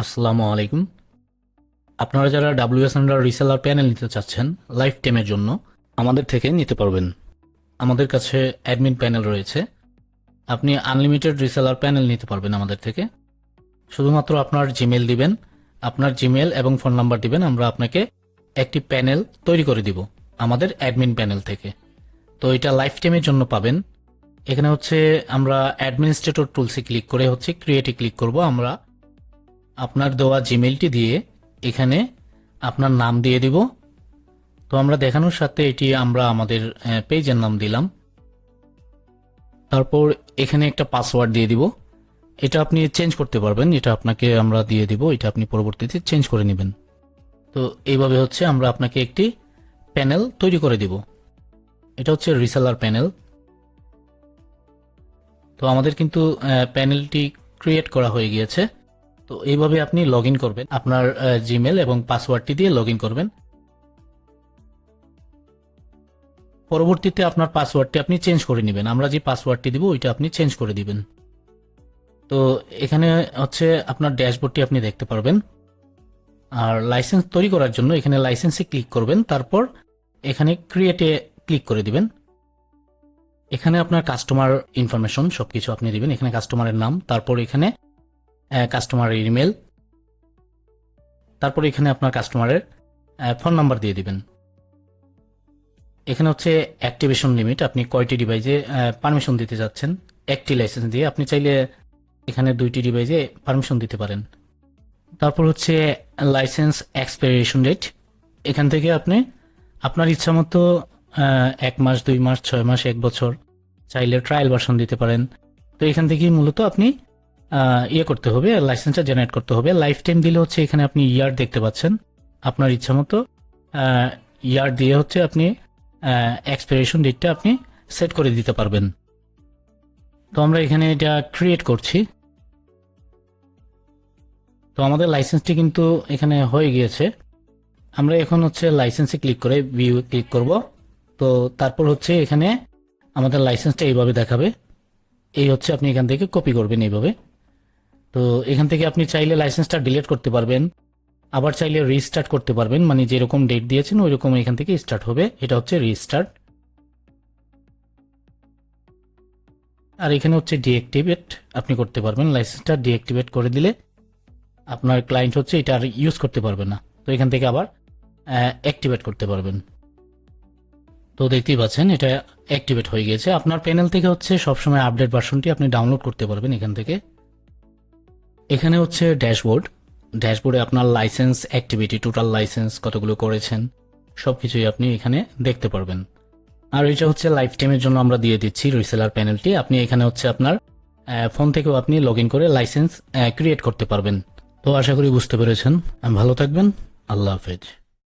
আসসালামু আলাইকুম। আপনারা যারা ডাব্লিউএস আন্ডার রিসেলার প্যানেল নিতে চাচ্ছেন লাইফ টাইমের জন্য আমাদের থেকে নিতে পারবেন। আমাদের কাছে অ্যাডমিন প্যানেল রয়েছে। আপনি আনলিমিটেড রিসেলার প্যানেল নিতে পারবেন আমাদের থেকে। শুধুমাত্র আপনার জিমেল দিবেন, আপনার জিমেল এবং ফোন নাম্বার দিবেন, আমরা আপনাকে একটি প্যানেল তৈরি করে দিব আমাদের অ্যাডমিন প্যানেল থেকে। তো এটা লাইফ টাইমের জন্য পাবেন। এখানে হচ্ছে আমরা অ্যাডমিনিস্ট্রেটর টুলসে ক্লিক করে হচ্ছে ক্রিয়েটে ক্লিক করব। আমরা আপনার দেওয়া জিমেলটি দিয়ে এখানে আপনার নাম দিয়ে দিব। তো আমরা দেখানোর সাথে এটি আমরা আমাদের পেজের নাম দিলাম। তারপর এখানে একটা পাসওয়ার্ড দিয়ে দিব। এটা আপনি চেঞ্জ করতে পারবেন, এটা আপনাকে আমরা দিয়ে দিব, এটা আপনি পরবর্তীতে চেঞ্জ করে নেবেন। তো এইভাবে হচ্ছে আমরা আপনাকে একটি প্যানেল তৈরি করে দিব। এটা হচ্ছে রিসেলার প্যানেল। তো আমাদের কিন্তু প্যানেলটি ক্রিয়েট করা হয়ে গিয়েছে। তো এইভাবে আপনি লগ ইন করবেন, আপনার জিমেল এবং পাসওয়ার্ডটি দিয়ে লগ ইন করবেন। পরবর্তীতে আপনার পাসওয়ার্ডটি আপনি চেঞ্জ করে নেবেন। আমরা যে পাসওয়ার্ডটি দিব ওইটা আপনি চেঞ্জ করে দিবেন। তো এখানে হচ্ছে আপনার ড্যাশবোর্ডটি আপনি দেখতে পারবেন। আর লাইসেন্স তৈরি করার জন্য এখানে লাইসেন্সে ক্লিক করবেন, তারপর এখানে ক্রিয়েটে ক্লিক করে দিবেন। এখানে আপনার কাস্টমার ইনফরমেশন সবকিছু আপনি দিবেন। এখানে কাস্টমারের নাম, তারপর এখানে কাস্টমারের ইমেল, তারপর এখানে আপনার কাস্টমারের ফোন নাম্বার দিয়ে দিবেন। এখানে হচ্ছে অ্যাক্টিভেশন লিমিট, আপনি কয়টি ডিভাইসে পারমিশন দিতে যাচ্ছেন। একটি লাইসেন্স দিয়ে আপনি চাইলে এখানে 2টি ডিভাইসে পারমিশন দিতে পারেন। তারপর হচ্ছে লাইসেন্স এক্সপায়ারেশন ডেট, এখান থেকে আপনি আপনার ইচ্ছা মতো 1 মাস, 2 মাস, 6 মাস, 1 বছর চাইলে ট্রায়াল ভার্সন দিতে পারেন। তো এখান থেকেই মূলত আপনি করতে হবে, লাইসেন্সটা জেনারেট করতে হবে। লাইফ টাইম দিলে হচ্ছে এখানে আপনি ইয়ার দেখতে পাচ্ছেন, আপনার ইচ্ছা মতো ইয়ার দিয়ে হচ্ছে আপনি এক্সপায়ারেশন ডেটটা আপনি সেট করে দিতে পারবেন। তো আমরা এখানে এটা ক্রিয়েট করছি। তো আমাদের লাইসেন্সটি কিন্তু এখানে হয়ে গিয়েছে। আমরা এখন হচ্ছে লাইসেন্সে ক্লিক করে ভিউ ক্লিক করব। তো তারপর হচ্ছে এখানে আমাদের লাইসেন্সটা এইভাবে দেখাবে। এই হচ্ছে আপনি এখান থেকে কপি করবেন এইভাবে। তো এখান থেকে আপনি চাইলে লাইসেন্সটা ডিলিট করতে পারবেন, আবার চাইলে রিস্টার্ট করতে পারবেন। মানে যেরকম ডেট দিয়েছেন ওই রকম এখান থেকে স্টার্ট হবে। এটা হচ্ছে রিস্টার্ট। আর এখানে হচ্ছে ডিঅ্যাক্টিভেট আপনি করতে পারবেন। লাইসেন্সটা ডিঅ্যাক্টিভেট করে দিলে আপনার ক্লায়েন্ট হচ্ছে এটা আর ইউজ করতে পারবে না। তো এখান থেকে আবার অ্যাক্টিভেট করতে পারবেন। তো দেখতেই পাচ্ছেন এটা অ্যাক্টিভেট হয়ে গিয়েছে। আপনার প্যানেল থেকে হচ্ছে সবসময় আপডেট ভার্সনটি আপনি ডাউনলোড করতে পারবেন এখান থেকে। এখানে হচ্ছে ড্যাশবোর্ড। ড্যাশবোর্ডে আপনার লাইসেন্স অ্যাক্টিভিটি, টোটাল লাইসেন্স কতগুলো করেছেন সবকিছুই আপনি এখানে দেখতে পারবেন। আর এটা হচ্ছে লাইফ টাইমের জন্য আমরা দিয়ে দিচ্ছি রিসেলার প্যানেলটি। আপনি এখানে হচ্ছে আপনার ফোন থেকেও আপনি লগ ইন করে লাইসেন্স ক্রিয়েট করতে পারবেন। তো আশা করি বুঝতে পেরেছেন। ভালো থাকবেন। আল্লাহ হাফেজ।